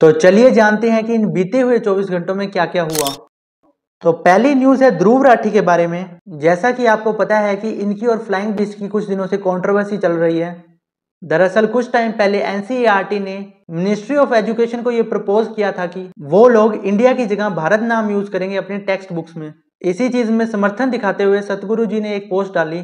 तो चलिए जानते हैं कि इन बीते हुए 24 घंटों में क्या क्या हुआ। तो पहली न्यूज है ध्रुव राठी के बारे में। जैसा कि आपको पता है कि इनकी और फ्लाइंग बिस्ट की कुछ दिनों से कंट्रोवर्सी चल रही है। दरअसल कुछ टाइम पहले एनसीईआरटी ने मिनिस्ट्री ऑफ एजुकेशन को यह प्रपोज किया था कि वो लोग इंडिया की जगह भारत नाम यूज करेंगे अपने टेक्स्ट बुक्स में। इसी चीज में समर्थन दिखाते हुए सतगुरु जी ने एक पोस्ट डाली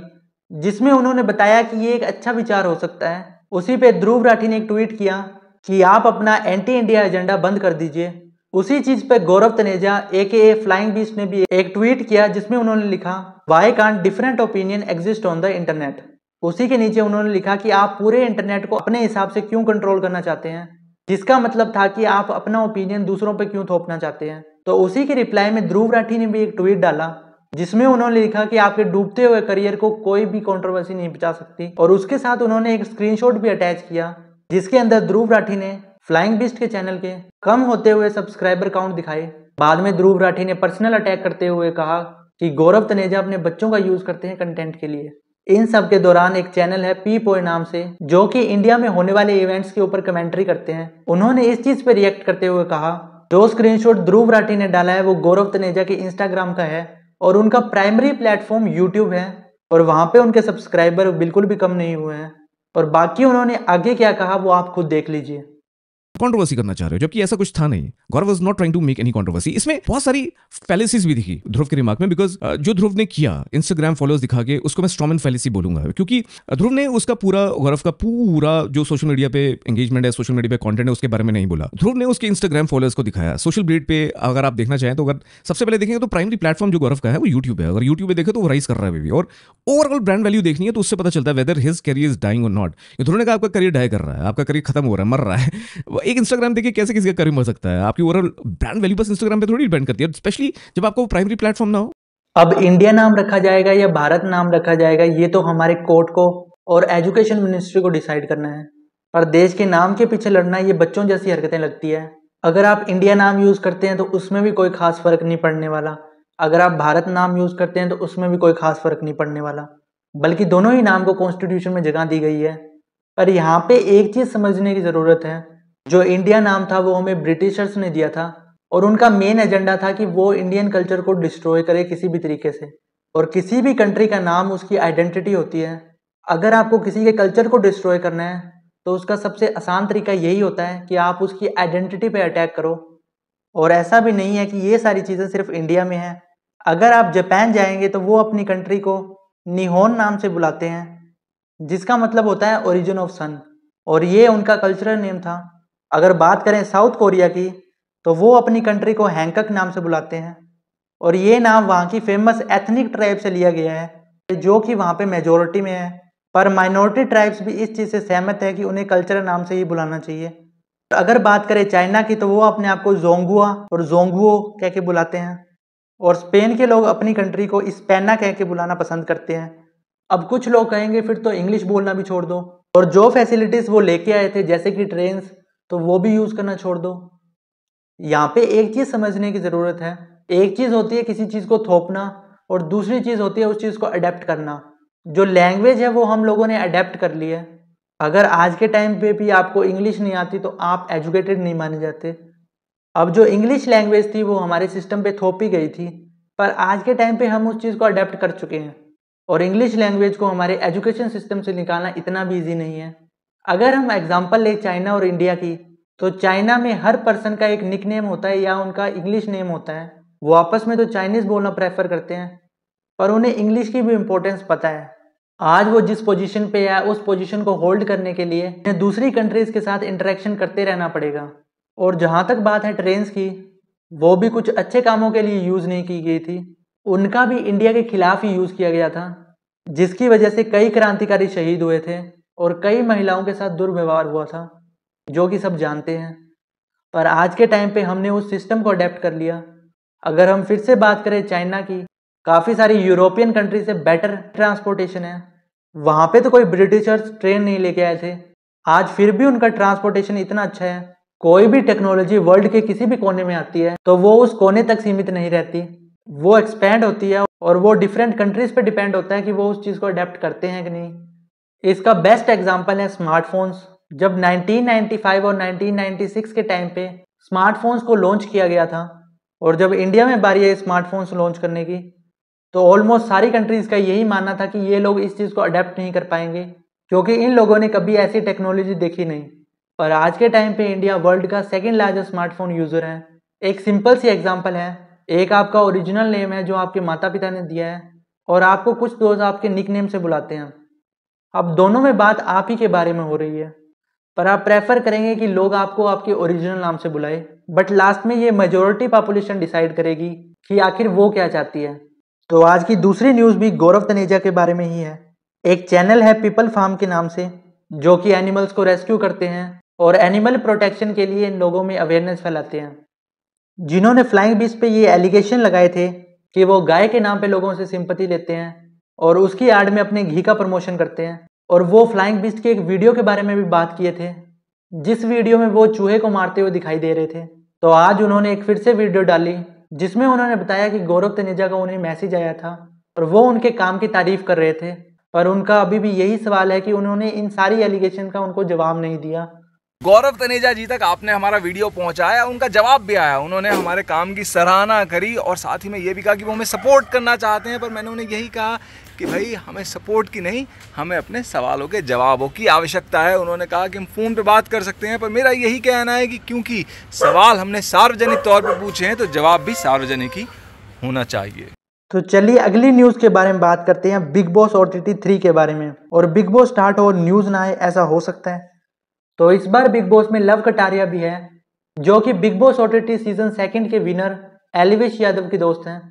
जिसमें उन्होंने बताया कि ये एक अच्छा विचार हो सकता है। उसी पे ध्रुव राठी ने एक ट्वीट किया कि आप अपना एंटी इंडिया एजेंडा बंद कर दीजिए। उसी चीज पे गौरव तनेजा AKA फ्लाइंग बीस्ट ने भी एक ट्वीट किया जिसमें उन्होंने लिखा why can't different opinion exist on the internet. उसी के नीचे उन्होंने लिखा कि आप पूरे इंटरनेट को अपने हिसाब से क्यों कंट्रोल करना चाहते हैं, जिसका मतलब था कि आप अपना ओपिनियन दूसरों पे क्यों थोपना चाहते हैं। तो उसी के रिप्लाई में ध्रुव राठी ने भी एक ट्वीट डाला जिसमें उन्होंने लिखा कि आपके डूबते हुए करियर को कोई भी कंट्रोवर्सी नहीं बचा सकती। और उसके साथ उन्होंने एक स्क्रीनशॉट भी अटैच किया जिसके अंदर ध्रुव राठी ने फ्लाइंग बिस्ट के चैनल के कम होते हुए सब्सक्राइबर काउंट दिखाए। बाद में ध्रुव राठी ने पर्सनल अटैक करते हुए कहा कि गौरव तनेजा अपने बच्चों का यूज करते हैं कंटेंट के लिए। इन सब के दौरान एक चैनल है पीपोय नाम से जो कि इंडिया में होने वाले इवेंट्स के ऊपर कमेंट्री करते हैं। उन्होंने इस चीज पे रिएक्ट करते हुए कहा जो स्क्रीनशॉट ध्रुव राठी ने डाला है वो गौरव तनेजा के इंस्टाग्राम का है और उनका प्राइमरी प्लेटफॉर्म यूट्यूब है और वहां पे उनके सब्सक्राइबर बिल्कुल भी कम नहीं हुए हैं। और बाकी उन्होंने आगे क्या कहा वो आप खुद देख लीजिए। कंट्रोवर्सी करना चाह रहे हो जबकि ऐसा कुछ था नहीं। Gaurav was not trying to make any controversy. इसमें बहुत सारी फैलेसीज भी दिखी ध्रुव के रिमार्क में, बिकॉज जो ध्रुव ने किया इंस्टाग्राम फॉलोअर्स दिखा के उसको मैं स्ट्रॉमन फैलेसी बोलूंगा, क्योंकि ध्रुव ने उसका पूरा गौरव का पूरा जो सोशल मीडिया पे एंगेजमेंट है, सोशल मीडिया पे कंटेंट है, उसके बारे में नहीं बोला। ध्रुव ने उसके इंस्टाग्राम फॉलोअर्स को दिखाया। सोशल ग्रिड पे अगर आप देखना चाहें तो अगर सबसे पहले देखेंगे तो प्राइमरी प्लेटफॉर्म जो गौरव का है वो यूट्यूब है। अगर यूट्यूब पे देखे तो वो राइज कर रहा है भी, और ओवरऑल ब्रांड वैल्यू देखनी है तो उससे पता चलता है whether his career is dying और नॉट। ध्रुव ने कहा आपका करियर डाई कर रहा है, आपका करियर खत्म हो रहा है, मर रहा है। एक इंस्टाग्राम देखिए कैसे किसी का करियर मर सकता है। आपकी ओवरऑल ब्रांड वैल्यू बस इंस्टाग्राम पे थोड़ी डिपेंड करती है, स्पेशली जब आपको प्राइमरी प्लेटफॉर्म ना हो। अब इंडिया नाम रखा जाएगा या भारत नाम रखा जाएगा ये तो हमारे कोर्ट को और एजुकेशन मिनिस्ट्री को डिसाइड करना है, पर देश के नाम के पीछे लड़ना ये बच्चों जैसी हरकतें लगती है। अगर आप इंडिया नाम यूज करते हैं तो उसमें भी कोई खास फर्क नहीं पड़ने वाला, अगर आप भारत नाम यूज करते हैं तो उसमें भी कोई खास फर्क नहीं पड़ने वाला, बल्कि दोनों ही नाम को कॉन्स्टिट्यूशन में जगह दी गई है। पर यहाँ पे एक चीज समझने की जरूरत है, जो इंडिया नाम था वो हमें ब्रिटिशर्स ने दिया था और उनका मेन एजेंडा था कि वो इंडियन कल्चर को डिस्ट्रॉय करे किसी भी तरीके से। और किसी भी कंट्री का नाम उसकी आइडेंटिटी होती है। अगर आपको किसी के कल्चर को डिस्ट्रॉय करना है तो उसका सबसे आसान तरीका यही होता है कि आप उसकी आइडेंटिटी पे अटैक करो। और ऐसा भी नहीं है कि ये सारी चीज़ें सिर्फ इंडिया में हैं। अगर आप जापान जाएंगे तो वो अपनी कंट्री को निहोन नाम से बुलाते हैं जिसका मतलब होता है ओरिजिन ऑफ सन, और ये उनका कल्चरल नेम था। अगर बात करें साउथ कोरिया की तो वो अपनी कंट्री को हैंकक नाम से बुलाते हैं और ये नाम वहाँ की फेमस एथनिक ट्राइब से लिया गया है जो कि वहाँ पे मेजोरिटी में है। पर माइनॉरिटी ट्राइब्स भी इस चीज़ से सहमत है कि उन्हें कल्चरल नाम से ही बुलाना चाहिए। अगर बात करें चाइना की तो वो अपने आप को जोंगुआ और जोंगुओ कह के बुलाते हैं और स्पेन के लोग अपनी कंट्री को स्पेना कह के बुलाना पसंद करते हैं। अब कुछ लोग कहेंगे फिर तो इंग्लिश बोलना भी छोड़ दो और जो फैसिलिटीज़ वो लेके आए थे जैसे कि ट्रेन्स तो वो भी यूज़ करना छोड़ दो। यहाँ पे एक चीज़ समझने की ज़रूरत है, एक चीज़ होती है किसी चीज़ को थोपना और दूसरी चीज़ होती है उस चीज़ को अडेप्ट करना। जो लैंग्वेज है वो हम लोगों ने अडेप्ट कर ली है। अगर आज के टाइम पे भी आपको इंग्लिश नहीं आती तो आप एजुकेटेड नहीं माने जाते। अब जो इंग्लिश लैंग्वेज थी वो हमारे सिस्टम पे थोपी गई थी, पर आज के टाइम पे हम उस चीज़ को अडेप्ट कर चुके हैं और इंग्लिश लैंग्वेज को हमारे एजुकेशन सिस्टम से निकालना इतना भी ईजी नहीं है। अगर हम एग्जांपल ले चाइना और इंडिया की तो चाइना में हर पर्सन का एक निक नेम होता है या उनका इंग्लिश नेम होता है। वो आपस में तो चाइनीज़ बोलना प्रेफर करते हैं पर उन्हें इंग्लिश की भी इम्पोर्टेंस पता है। आज वो जिस पोजीशन पे है उस पोजीशन को होल्ड करने के लिए उन्हें दूसरी कंट्रीज़ के साथ इंटरेक्शन करते रहना पड़ेगा। और जहाँ तक बात है ट्रेन्स की, वो भी कुछ अच्छे कामों के लिए यूज़ नहीं की गई थी, उनका भी इंडिया के खिलाफ ही यूज़ किया गया था जिसकी वजह से कई क्रांतिकारी शहीद हुए थे और कई महिलाओं के साथ दुर्व्यवहार हुआ था जो कि सब जानते हैं। पर आज के टाइम पे हमने उस सिस्टम को अडेप्ट कर लिया। अगर हम फिर से बात करें चाइना की, काफ़ी सारी यूरोपियन कंट्री से बेटर ट्रांसपोर्टेशन है। वहाँ पे तो कोई ब्रिटिशर्स ट्रेन नहीं लेके आए थे, आज फिर भी उनका ट्रांसपोर्टेशन इतना अच्छा है। कोई भी टेक्नोलॉजी वर्ल्ड के किसी भी कोने में आती है तो वो उस कोने तक सीमित नहीं रहती, वो एक्सपैंड होती है और वो डिफरेंट कंट्रीज पे डिपेंड होता है कि वो उस चीज़ को अडेप्ट करते हैं कि नहीं। इसका बेस्ट एग्जांपल है स्मार्टफोन्स जब 1995 और 1996 के टाइम पे स्मार्टफोन्स को लॉन्च किया गया था और जब इंडिया में बारी है स्मार्टफोन्स लॉन्च करने की, तो ऑलमोस्ट सारी कंट्रीज़ का यही मानना था कि ये लोग इस चीज़ को अडेप्ट नहीं कर पाएंगे क्योंकि इन लोगों ने कभी ऐसी टेक्नोलॉजी देखी नहीं। पर आज के टाइम पे इंडिया वर्ल्ड का सेकंड लार्जेस्ट स्मार्टफोन यूज़र है। एक सिंपल सी एग्जांपल है, एक आपका ओरिजिनल नेम है जो आपके माता पिता ने दिया है और आपको कुछ दोस्त आपके निक नेम से बुलाते हैं। अब दोनों में बात आप ही के बारे में हो रही है, पर आप प्रेफर करेंगे कि लोग आपको आपके ओरिजिनल नाम से बुलाए। बट लास्ट में ये मेजोरिटी पॉपुलेशन डिसाइड करेगी कि आखिर वो क्या चाहती है। तो आज की दूसरी न्यूज़ भी गौरव तनेजा के बारे में ही है। एक चैनल है पीपल फार्म के नाम से जो कि एनिमल्स को रेस्क्यू करते हैं और एनिमल प्रोटेक्शन के लिए इन लोगों में अवेयरनेस फैलाते हैं, जिन्होंने फ्लाइंग बीस्ट पे ये एलिगेशन लगाए थे कि वो गाय के नाम पे लोगों से सिंपैथी लेते हैं और उसकी आड़ में अपने घी का प्रमोशन करते हैं। और वो फ्लाइंग बीस्ट के एक वीडियो के बारे में भी बात किए थे जिस वीडियो में वो चूहे को मारते हुए दिखाई दे रहे थे। तो आज उन्होंने एक फिर से वीडियो डाली जिसमें उन्होंने बताया कि गौरव तनेजा का उन्हें मैसेज आया था और वो उनके काम की तारीफ कर रहे थे, पर उनका अभी भी यही सवाल है कि उन्होंने इन सारी एलिगेशन का उनको जवाब नहीं दिया। गौरव तनेजा जी तक आपने हमारा वीडियो पहुंचाया, उनका जवाब भी आया, उन्होंने हमारे काम की सराहना करी और साथ ही में ये भी कहा कि वो हमें सपोर्ट करना चाहते हैं। पर मैंने उन्हें यही कहा कि भाई हमें सपोर्ट की नहीं, हमें अपने सवालों के जवाबों की आवश्यकता है। उन्होंने कहा कि हम फ़ोन पे बात कर सकते हैं, पर मेरा यही कहना है कि क्योंकि सवाल हमने सार्वजनिक तौर पर पूछे हैं तो जवाब भी सार्वजनिक ही होना चाहिए। तो चलिए अगली न्यूज़ के बारे में बात करते हैं, बिग बॉस OTT 3 के बारे में। और बिग बॉस स्टार्ट हो न्यूज़ ना आए, ऐसा हो सकता है। तो इस बार बिग बॉस में लव कटारिया भी है जो कि बिग बॉस OTT सीजन 2 के विनर एलिविश यादव के दोस्त हैं।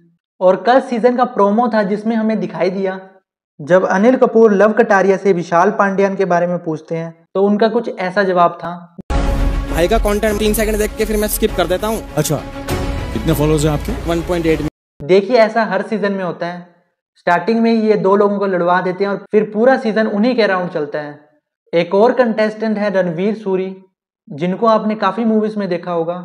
और कल सीजन का प्रोमो था जिसमें हमें दिखाई दिया जब अनिल कपूर लव कटारिया से विशाल पांड्यान के बारे में पूछते हैं तो उनका कुछ ऐसा जवाब था। भाई का कंटेंट 3 सेकंड देख के फिर मैं स्किप कर देता हूँ। अच्छा, कितने फॉलोअर्स हैं आपके? 1.8 देखिए ऐसा हर सीजन में होता है, स्टार्टिंग में ये दो लोगों को लड़वा देते हैं और फिर पूरा सीजन उन्हीं के अराउंड चलता है। एक और कंटेस्टेंट है रणवीर सूरी, जिनको आपने काफी मूवीज में देखा होगा।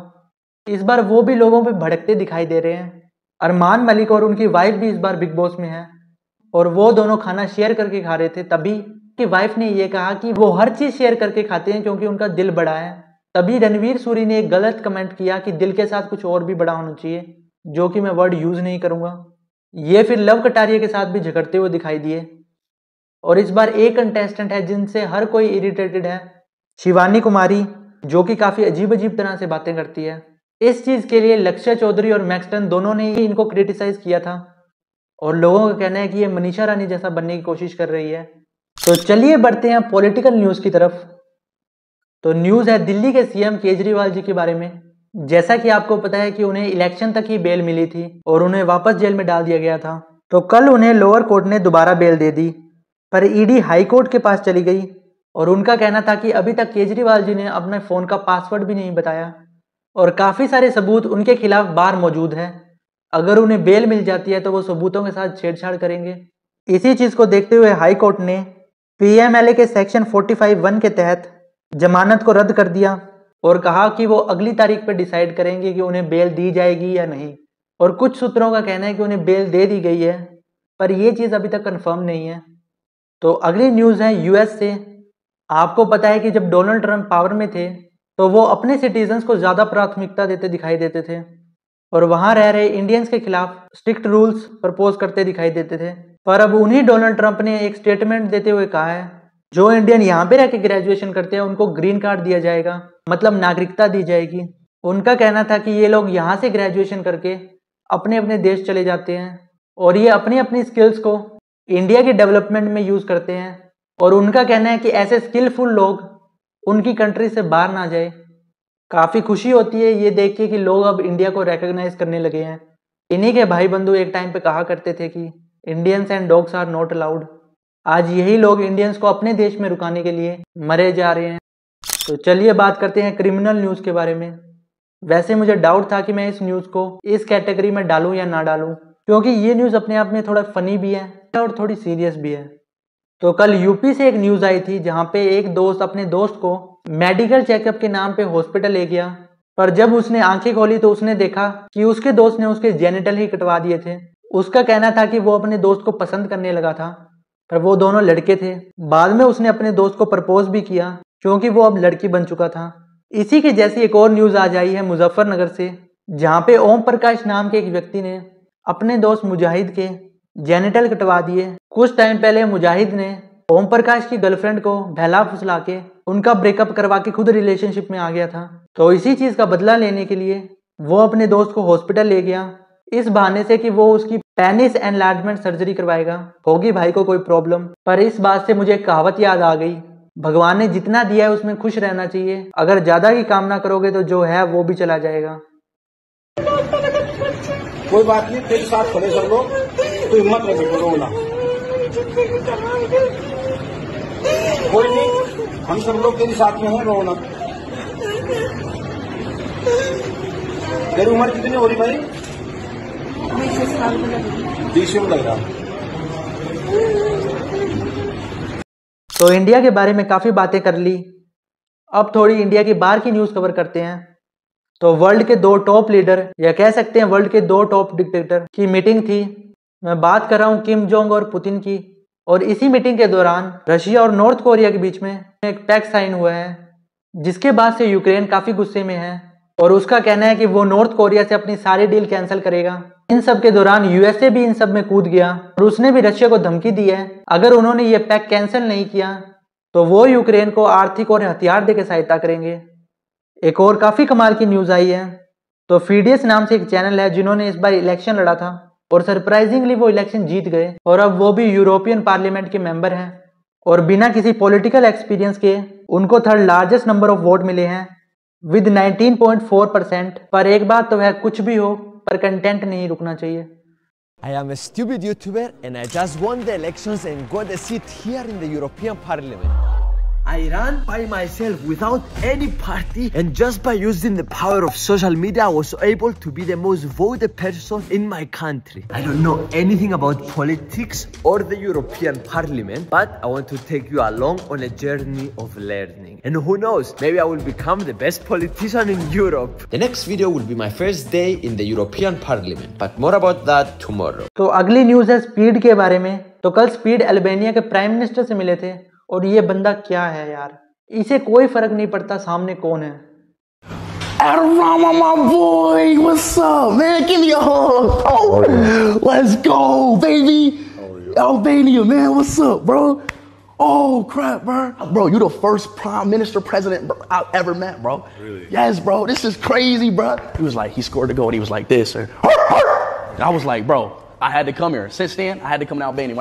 इस बार वो भी लोगों पे भड़कते दिखाई दे रहे हैं। अरमान मलिक और उनकी वाइफ भी इस बार बिग बॉस में है और वो दोनों खाना शेयर करके खा रहे थे। तभी कि वाइफ ने ये कहा कि वो हर चीज शेयर करके खाते हैं क्योंकि उनका दिल बड़ा है। तभी रणवीर सूरी ने एक गलत कमेंट किया कि दिल के साथ कुछ और भी बड़ा होना चाहिए, जो कि मैं वर्ड यूज नहीं करूंगा। ये फिर लव कटारिया के साथ भी झगड़ते हुए दिखाई दिए। और इस बार एक कंटेस्टेंट है जिनसे हर कोई इरिटेटेड है, शिवानी कुमारी, जो कि काफी अजीब अजीब तरह से बातें करती है। इस चीज के लिए लक्ष्य चौधरी और मैक्सटन दोनों ने ही इनको क्रिटिसाइज किया था और लोगों का कहना है कि ये मनीषा रानी जैसा बनने की कोशिश कर रही है। तो चलिए बढ़ते हैं पॉलिटिकल न्यूज की तरफ। तो न्यूज है दिल्ली के सीएम केजरीवाल जी के बारे में। जैसा कि आपको पता है कि उन्हें इलेक्शन तक ही बेल मिली थी और उन्हें वापस जेल में डाल दिया गया था। तो कल उन्हें लोअर कोर्ट ने दोबारा बेल दे दी, पर ईडी हाई कोर्ट के पास चली गई और उनका कहना था कि अभी तक केजरीवाल जी ने अपने फोन का पासवर्ड भी नहीं बताया और काफी सारे सबूत उनके खिलाफ बाहर मौजूद है। अगर उन्हें बेल मिल जाती है तो वो सबूतों के साथ छेड़छाड़ करेंगे। इसी चीज को देखते हुए हाई कोर्ट ने पीएमएलए के सेक्शन 45(1) के तहत जमानत को रद्द कर दिया और कहा कि वो अगली तारीख पर डिसाइड करेंगे कि उन्हें बेल दी जाएगी या नहीं। और कुछ सूत्रों का कहना है कि उन्हें बेल दे दी गई है, पर यह चीज अभी तक कंफर्म नहीं है। तो अगली न्यूज है यूएस से। आपको पता है कि जब डोनाल्ड ट्रंप पावर में थे तो वो अपने सिटीजन्स को ज्यादा प्राथमिकता देते दिखाई देते थे और वहां रह रहे इंडियंस के खिलाफ स्ट्रिक्ट रूल्स प्रपोज करते दिखाई देते थे। पर अब उन्हीं डोनाल्ड ट्रंप ने एक स्टेटमेंट देते हुए कहा है जो इंडियन यहाँ पे रह के ग्रेजुएशन करते हैं उनको ग्रीन कार्ड दिया जाएगा, मतलब नागरिकता दी जाएगी। उनका कहना था कि ये लोग यहाँ से ग्रेजुएशन करके अपने अपने देश चले जाते हैं और ये अपनी अपनी स्किल्स को इंडिया के डेवलपमेंट में यूज करते हैं। और उनका कहना है कि ऐसे स्किलफुल लोग उनकी कंट्री से बाहर ना जाए। काफी खुशी होती है ये देख के कि लोग अब इंडिया को रिकॉग्नाइज करने लगे हैं। इन्हीं के भाई बंधु एक टाइम पे कहा करते थे कि Indians and dogs are not allowed. आज यही लोग इंडियंस को अपने देश में रुकाने के लिए मरे जा रहे हैं। तो चलिए बात करते हैं क्रिमिनल न्यूज के बारे में। वैसे मुझे डाउट था कि मैं इस न्यूज को इस कैटेगरी में डालूं या ना डालूं, क्योंकि ये न्यूज अपने आप में थोड़ा फनी भी है और थोड़ी सीरियस भी है। तो कल यूपी से एक न्यूज आई थी जहां पे एक दोस्त अपने दोस्त को मेडिकल चेकअप के नाम पे हॉस्पिटल ले गया, पर जब उसने आंखें खोली तो उसने देखा कि उसके दोस्त ने उसके जेनिटल ही कटवा दिए थे। उसका कहना था कि वो अपने दोस्त को पसंद करने लगा था, पर वो दोनों लड़के थे। बाद में उसने अपने दोस्त को प्रपोज भी किया, क्योंकि वो अब लड़की बन चुका था। इसी की जैसी एक और न्यूज़ आज आई है मुजफ्फरनगर से, जहाँ पे ओम प्रकाश नाम के एक व्यक्ति ने अपने दोस्त मुजाहिद के जेनिटल कटवा दिए। कुछ टाइम पहले मुजाहिद ने ओम प्रकाश की गर्लफ्रेंड को बहला फुसला के उनका ब्रेकअप करवा के खुद रिलेशनशिप में आ गया था। तो इसी चीज़ का बदला लेने के लिए वो अपने दोस्त को हॉस्पिटल ले गया, इस बहाने से कि वो उसकी पेनिस एनलार्जमेंट सर्जरी करवाएगा। होगी भाई को कोई प्रॉब्लम। पर इस बात से मुझे एक कहावत याद आ गई, भगवान ने जितना दिया है उसमें खुश रहना चाहिए। अगर ज्यादा की कामना करोगे तो जो है वो भी चला जाएगा। कोई बात नहीं, तेरे साथ खड़े सब लोग, तो हिम्मत रख बेटो, रो ना, कोई नहीं, हम सब लोग तेरे साथ में हैं, रो ना। तेरी उम्र कितनी हो रही भाई? 20 लग रहा। तो इंडिया के बारे में काफी बातें कर ली, अब थोड़ी इंडिया की बाहर की न्यूज कवर करते हैं। तो वर्ल्ड के 2 टॉप लीडर या कह सकते हैं वर्ल्ड के 2 टॉप डिक्टेटर की मीटिंग थी। मैं बात कर रहा हूँ किम जोंग और पुतिन की। और इसी मीटिंग के दौरान रशिया और नॉर्थ कोरिया के बीच में एक पैक्ट साइन हुआ है, जिसके बाद से यूक्रेन काफी गुस्से में है और उसका कहना है कि वो नॉर्थ कोरिया से अपनी सारी डील कैंसिल करेगा। इन सब के दौरान यूएसए भी इन सब में कूद गया और उसने भी रशिया को धमकी दी है, अगर उन्होंने ये पैक्ट कैंसिल नहीं किया तो वो यूक्रेन को आर्थिक और हथियार देकर सहायता करेंगे। एक और काफी कमाल की न्यूज आई है। तो फीडियस नाम से एक चैनल है जिन्होंने इस बार इलेक्शन लड़ा था और सरप्राइजिंगली वो इलेक्शन जीत गए और अब वो भी यूरोपियन पार्लियामेंट के मेंबर हैं और बिना किसी पॉलिटिकल एक्सपीरियंस के उनको 3rd largest number of vote मिले हैं विद 19.4%। पर एक बात तो है, कुछ भी हो पर कंटेंट नहीं रुकना चाहिए। I am a stupid YouTuber and I just won the elections and got a seat here in the European Parliament. I ran by myself without any party, and just by using the power of social media I was able to be the most voted person in my country. I don't know anything about politics or the European Parliament, but I want to take you along on a journey of learning. And who knows, maybe I will become the best politician in Europe. The next video will be my first day in the European Parliament, but more about that tomorrow. तो अगली news है speed के बारे में। तो कल speed Albania के prime minister से मिले थे और ये बंदा क्या है यार, इसे कोई फर्क नहीं पड़ता सामने कौन है। Adorama, my boy, what's up, man? Give me a hug. Oh, let's go, baby. Albania, man, what's up, bro? Oh, crap, bro. Bro, you the first prime minister president I've ever met, bro. Really? Yes, bro. This is crazy, bro. He was like, he scored the goal. He was like this, and I was like, bro, I had to come here. Since then, I had to come to Albania.